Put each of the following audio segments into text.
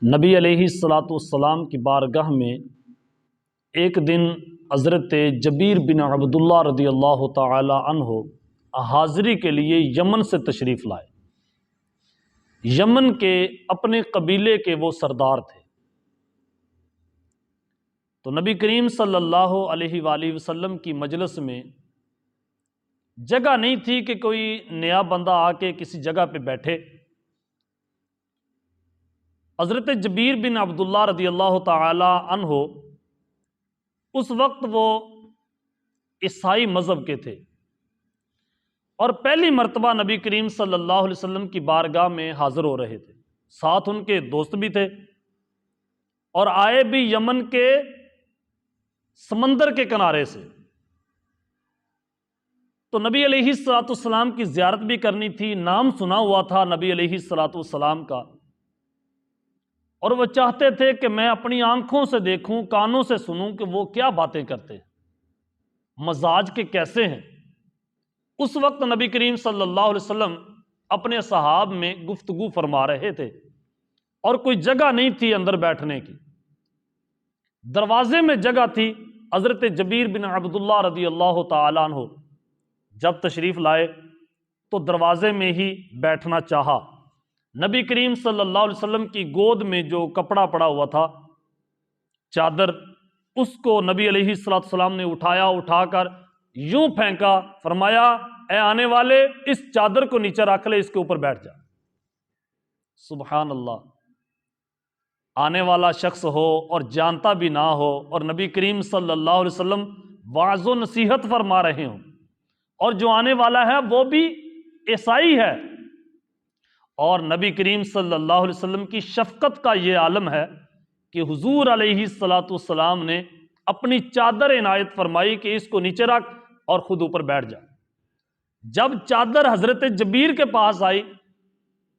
نبی علیہ الصلاۃ والسلام کی بارگاہ میں ایک دن حضرت جبیر بن عبداللہ رضی اللہ تعالی عنہ حاضری کے لیے یمن سے تشریف لائے۔ یمن کے اپنے قبیلے کے وہ سردار تھے، تو نبی کریم صلی اللہ علیہ وآلہ وسلم کی مجلس میں جگہ نہیں تھی کہ کوئی نیا بندہ آ کے کسی جگہ پہ بیٹھے۔ حضرت جبیر بن عبداللہ رضی اللہ تعالی عنہ اس وقت وہ عیسائی مذہب کے تھے اور پہلی مرتبہ نبی کریم صلی اللہ علیہ وسلم کی بارگاہ میں حاضر ہو رہے تھے، ساتھ ان کے دوست بھی تھے اور آئے بھی یمن کے سمندر کے کنارے سے۔ تو نبی علیہ الصلوۃ والسلام کی زیارت بھی کرنی تھی، نام سنا ہوا تھا نبی علیہ الصلوۃ والسلام کا، اور وہ چاہتے تھے کہ میں اپنی آنکھوں سے دیکھوں، کانوں سے سنوں کہ وہ کیا باتیں کرتے ہیں، مزاج کے کیسے ہیں۔ اس وقت نبی کریم صلی اللہ علیہ وسلم اپنے صحاب میں گفتگو فرما رہے تھے اور کوئی جگہ نہیں تھی اندر بیٹھنے کی، دروازے میں جگہ تھی۔ حضرت جبیر بن عبداللہ رضی اللہ تعالی عنہ جب تشریف لائے تو دروازے میں ہی بیٹھنا چاہا۔ نبی کریم صلی اللہ علیہ وسلم کی گود میں جو کپڑا پڑا ہوا تھا، چادر، اس کو نبی علیہ الصلوۃ والسلام نے اٹھا کر یوں پھینکا، فرمایا اے آنے والے اس چادر کو نیچے رکھ لے، اس کے اوپر بیٹھ جا۔ سبحان اللہ، آنے والا شخص ہو اور جانتا بھی نہ ہو اور نبی کریم صلی اللہ علیہ وسلم واعظ و نصیحت فرما رہے ہوں، اور جو آنے والا ہے وہ بھی عیسائی ہے، اور نبی کریم صلی اللہ علیہ وسلم کی شفقت کا یہ عالم ہے کہ حضور علیہ الصلوۃ والسلام نے اپنی چادر عنایت فرمائی کہ اس کو نیچے رکھ اور خود اوپر بیٹھ جا۔ جب چادر حضرت جبیر کے پاس آئی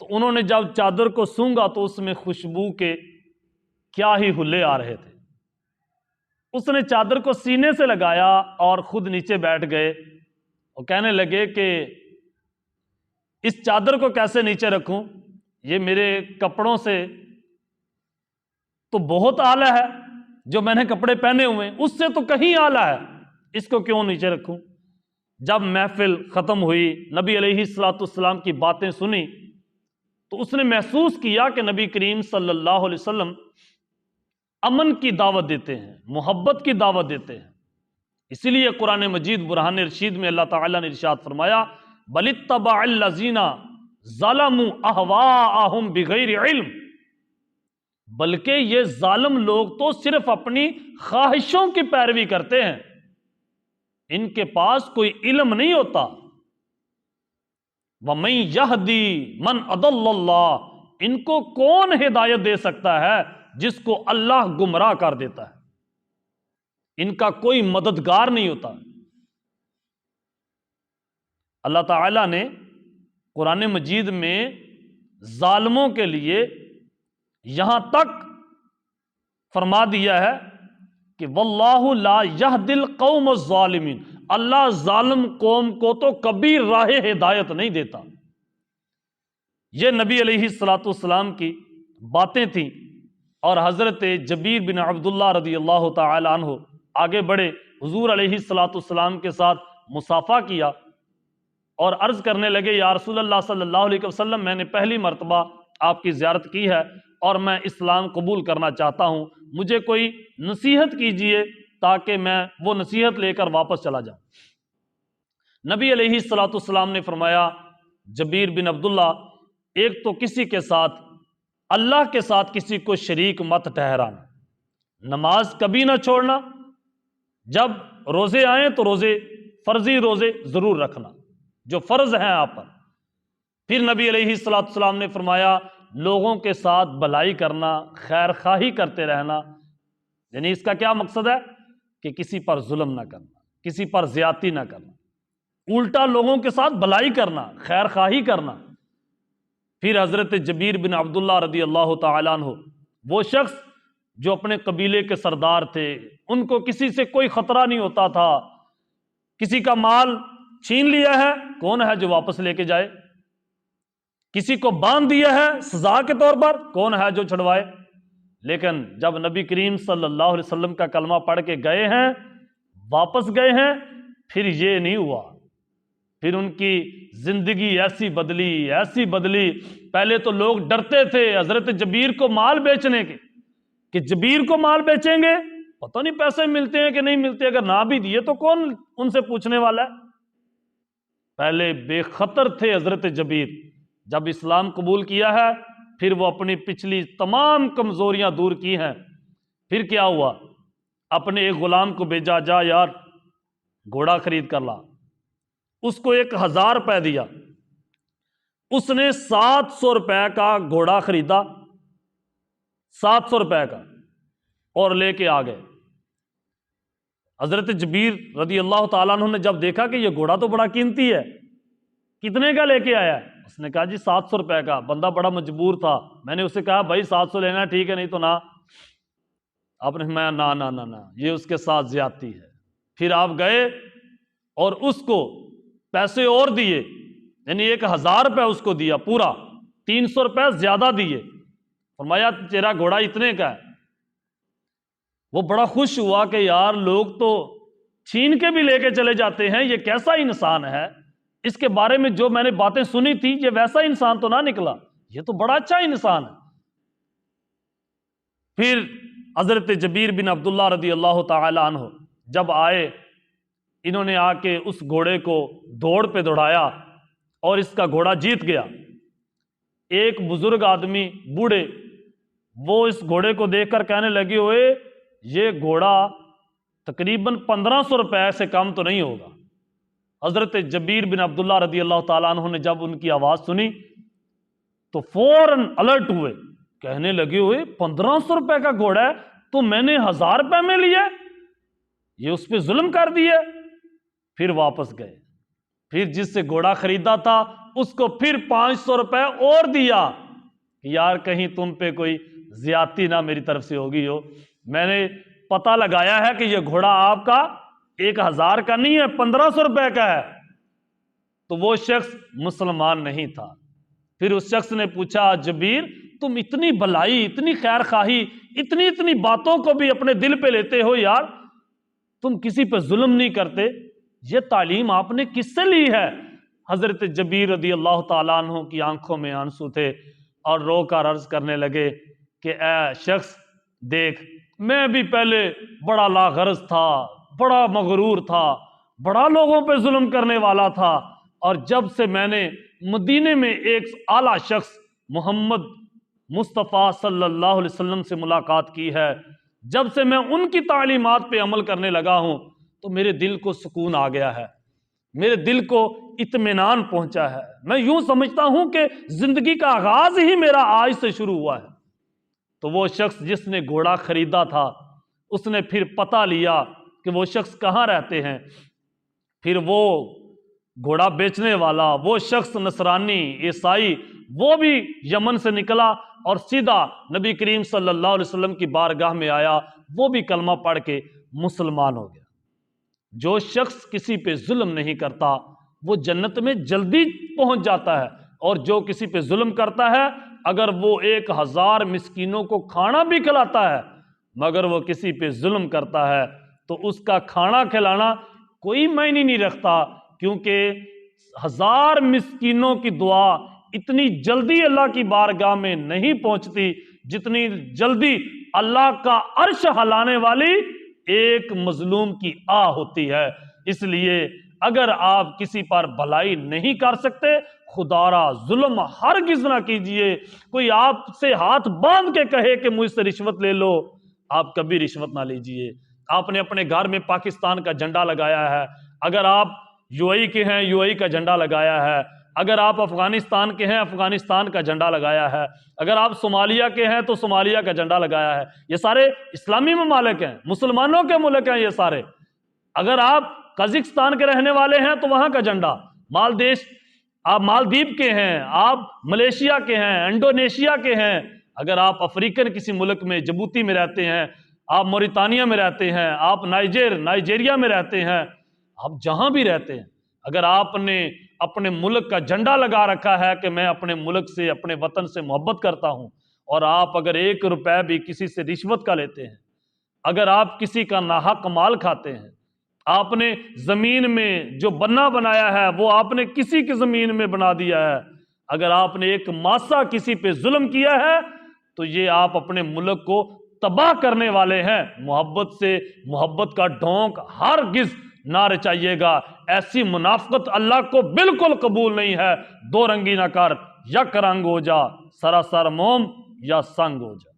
تو انہوں نے جب چادر کو سونگا تو اس میں خوشبو کے کیا ہی حلے آ رہے تھے۔ اس نے چادر کو سینے سے لگایا اور خود نیچے بیٹھ گئے اور کہنے لگے کہ اس چادر کو کیسے نیچے رکھوں، یہ میرے کپڑوں سے تو بہت اعلیٰ ہے، جو میں نے کپڑے پہنے ہوئے ہیں اس سے تو کہیں اعلیٰ ہے، اس کو کیوں نیچے رکھوں۔ جب محفل ختم ہوئی، نبی علیہ الصلوۃ والسلام کی باتیں سنی تو اس نے محسوس کیا کہ نبی کریم صلی اللہ علیہ وسلم امن کی دعوت دیتے ہیں، محبت کی دعوت دیتے ہیں۔ اسی لیے قرآن مجید برہان رشید میں اللہ تعالیٰ نے ارشاد فرمایا بل اتبع الذین ظلموا اہواءہم بغیر علم، بلکہ یہ ظالم لوگ تو صرف اپنی خواہشوں کی پیروی کرتے ہیں، ان کے پاس کوئی علم نہیں ہوتا۔ وَمَن يَهْدِي مَنْ أَضَلَّ اللَّهُ، ان کو کون ہدایت دے سکتا ہے جس کو اللہ گمراہ کر دیتا ہے، ان کا کوئی مددگار نہیں ہوتا۔ اللہ تعالیٰ نے قرآن مجید میں ظالموں کے لیے یہاں تک فرما دیا ہے کہ وَاللَّهُ لَا يَهْدِي الْقَوْمَ الظَّالِمِينَ، اللہ ظالم قوم کو تو کبھی راہ ہدایت نہیں دیتا۔ یہ نبی علیہ الصلوۃ والسلام کی باتیں تھیں، اور حضرت جبیر بن عبداللہ رضی اللہ تعالی عنہ آگے بڑھے، حضور علیہ الصلوۃ والسلام کے ساتھ مصافحہ کیا اور عرض کرنے لگے یا رسول اللہ صلی اللہ علیہ وسلم، میں نے پہلی مرتبہ آپ کی زیارت کی ہے اور میں اسلام قبول کرنا چاہتا ہوں، مجھے کوئی نصیحت کیجئے تاکہ میں وہ نصیحت لے کر واپس چلا جاؤں۔ نبی علیہ الصلوۃ والسلام نے فرمایا جبیر بن عبداللہ، ایک تو کسی کے ساتھ، اللہ کے ساتھ کسی کو شریک مت ٹھہرانا، نماز کبھی نہ چھوڑنا، جب روزے آئیں تو روزے، فرضی روزے ضرور رکھنا جو فرض ہیں آپ پر۔ پھر نبی علیہ الصلوۃ والسلام نے فرمایا لوگوں کے ساتھ بھلائی کرنا، خیر خواہی کرتے رہنا، یعنی اس کا کیا مقصد ہے کہ کسی پر ظلم نہ کرنا، کسی پر زیادتی نہ کرنا، الٹا لوگوں کے ساتھ بھلائی کرنا، خیر خواہی کرنا۔ پھر حضرت جبیر بن عبداللہ رضی اللہ تعالی عنہ، وہ شخص جو اپنے قبیلے کے سردار تھے، ان کو کسی سے کوئی خطرہ نہیں ہوتا تھا، کسی کا مال چھین لیا ہے کون ہے جو واپس لے کے جائے، کسی کو باندھ دیا ہے سزا کے طور پر کون ہے جو چھڑوائے، لیکن جب نبی کریم صلی اللہ علیہ وسلم کا کلمہ پڑھ کے گئے ہیں، واپس گئے ہیں، پھر یہ نہیں ہوا، پھر ان کی زندگی ایسی بدلی. پہلے تو لوگ ڈرتے تھے حضرت جبیر کو مال بیچنے کے، کہ جبیر کو مال بیچیں گے، پتہ نہیں پیسے ملتے ہیں کہ نہیں ملتے، اگر نہ بھی دیے تو کون ان سے پوچھنے والا ہے. پہلے بے خطر تھے حضرت جبیر، جب اسلام قبول کیا ہے پھر وہ اپنی پچھلی تمام کمزوریاں دور کی ہیں. پھر کیا ہوا؟ اپنے ایک غلام کو بھیجا، جا یار گھوڑا خرید کر لا. اس کو 1000 روپے دیا، اس نے 700 روپے کا گھوڑا خریدا، 700 روپے کا، اور لے کے آ گئے. حضرت جبیر رضی اللہ تعالیٰ عنہ نے جب دیکھا کہ یہ گھوڑا تو بڑا قیمتی ہے، کتنے کا لے کے آیا ہے؟ اس نے کہا جی 700 روپے کا. بندہ بڑا مجبور تھا، میں نے اسے کہا بھائی 700 لینا ٹھیک ہے، نہیں تو نہ. آپ نے میں نہ یہ اس کے ساتھ زیادتی ہے. پھر آپ گئے اور اس کو پیسے اور دیے، یعنی 1000 روپے اس کو دیا پورا، 300 روپے زیادہ دیے. فرمایا تیرا گھوڑا اتنے کا ہے. وہ بڑا خوش ہوا کہ یار لوگ تو چھین کے بھی لے کے چلے جاتے ہیں، یہ کیسا انسان ہے، اس کے بارے میں جو میں نے باتیں سنی تھی یہ ویسا انسان تو نہ نکلا، یہ تو بڑا اچھا انسان ہے. پھر حضرت جبیر بن عبداللہ رضی اللہ تعالی عنہ جب آئے، انہوں نے آ کے اس گھوڑے کو دوڑ پہ دوڑایا اور اس کا گھوڑا جیت گیا. ایک بزرگ آدمی بوڑھے وہ اس گھوڑے کو دیکھ کر کہنے لگے ہوئے یہ گھوڑا تقریباً 1500 روپے سے کم تو نہیں ہوگا. حضرت جبیر بن عبداللہ رضی اللہ تعالیٰ عنہ نے جب ان کی آواز سنی تو فوراً الرٹ ہوئے، کہنے لگے ہوئے 1500 روپے کا گھوڑا ہے تو میں نے 1000 روپے میں لیا، یہ اس پہ ظلم کر دیا. پھر واپس گئے، پھر جس سے گھوڑا خریدا تھا اس کو پھر 500 روپے اور دیا. یار کہیں تم پہ کوئی زیادتی نہ میری طرف سے ہوگی ہو، میں نے پتہ لگایا ہے کہ یہ گھوڑا آپ کا 1000 کا نہیں ہے، 1500 روپے کا ہے. تو وہ شخص مسلمان نہیں تھا. پھر اس شخص نے پوچھا جبیر تم اتنی بھلائی، اتنی خیر خواہی، اتنی باتوں کو بھی اپنے دل پہ لیتے ہو، یار تم کسی پہ ظلم نہیں کرتے، یہ تعلیم آپ نے کس سے لی ہے؟ حضرت جبیر رضی اللہ تعالیٰ عنہ کی آنکھوں میں آنسو تھے اور رو کر عرض کرنے لگے کہ اے شخص دیکھ، میں بھی پہلے بڑا لاغرض تھا، بڑا مغرور تھا، بڑا لوگوں پہ ظلم کرنے والا تھا، اور جب سے میں نے مدینے میں ایک اعلیٰ شخص محمد مصطفیٰ صلی اللہ علیہ وسلم سے ملاقات کی ہے، جب سے میں ان کی تعلیمات پہ عمل کرنے لگا ہوں تو میرے دل کو سکون آ گیا ہے، میرے دل کو اطمینان پہنچا ہے. میں یوں سمجھتا ہوں کہ زندگی کا آغاز ہی میرا آج سے شروع ہوا ہے. تو وہ شخص جس نے گھوڑا خریدا تھا اس نے پھر پتہ لیا کہ وہ شخص کہاں رہتے ہیں. پھر وہ گھوڑا بیچنے والا، وہ شخص نصرانی عیسائی، وہ بھی یمن سے نکلا اور سیدھا نبی کریم صلی اللہ علیہ وسلم کی بارگاہ میں آیا، وہ بھی کلمہ پڑھ کے مسلمان ہو گیا. جو شخص کسی پہ ظلم نہیں کرتا وہ جنت میں جلدی پہنچ جاتا ہے، اور جو کسی پہ ظلم کرتا ہے اگر وہ 1000 مسکینوں کو کھانا بھی کھلاتا ہے مگر وہ کسی پہ ظلم کرتا ہے تو اس کا کھانا کھلانا کوئی معنی نہیں رکھتا، کیونکہ 1000 مسکینوں کی دعا اتنی جلدی اللہ کی بارگاہ میں نہیں پہنچتی جتنی جلدی اللہ کا عرش ہلانے والی ایک مظلوم کی آہ ہوتی ہے. اس لیے اگر آپ کسی پر بھلائی نہیں کر سکتے خدا را ظلم ہرگز نہ کیجئے. کوئی آپ سے ہاتھ باندھ کے کہے کہ مجھ سے رشوت لے لو، آپ کبھی رشوت نہ لیجئے. آپ نے اپنے گھر میں پاکستان کا جھنڈا لگایا ہے، اگر آپ یو اے کے ہیں یو اے کا جھنڈا لگایا ہے، اگر آپ افغانستان کے ہیں افغانستان کا جھنڈا لگایا ہے، اگر آپ صومالیہ کے ہیں تو صومالیہ کا جھنڈا لگایا ہے. یہ سارے اسلامی ممالک ہیں، مسلمانوں کے ملک ہیں یہ سارے. اگر آپ قازقستان کے رہنے والے ہیں تو وہاں کا جھنڈا، آپ مالدیپ کے ہیں، آپ ملیشیا کے ہیں، انڈونیشیا کے ہیں، اگر آپ افریقن کسی ملک میں جبوتی میں رہتے ہیں، آپ موریتانیہ میں رہتے ہیں، آپ نائجیریا میں رہتے ہیں، آپ جہاں بھی رہتے ہیں، اگر آپ نے اپنے ملک کا جھنڈا لگا رکھا ہے کہ میں اپنے ملک سے اپنے وطن سے محبت کرتا ہوں اور آپ اگر 1 روپے بھی کسی سے رشوت کا لیتے ہیں، اگر آپ کسی کا ناحق مال کھاتے ہیں، آپ نے زمین میں جو بنا بنایا ہے وہ آپ نے کسی کی زمین میں بنا دیا ہے، اگر آپ نے ایک ماسا کسی پہ ظلم کیا ہے تو یہ آپ اپنے ملک کو تباہ کرنے والے ہیں۔ محبت کا ڈھونک ہرگز نہ رچائیے گا، ایسی منافقت اللہ کو بالکل قبول نہیں ہے۔ دو رنگی نہ کر، یک رنگ ہو جا، سراسر موم یا سنگ ہو جا۔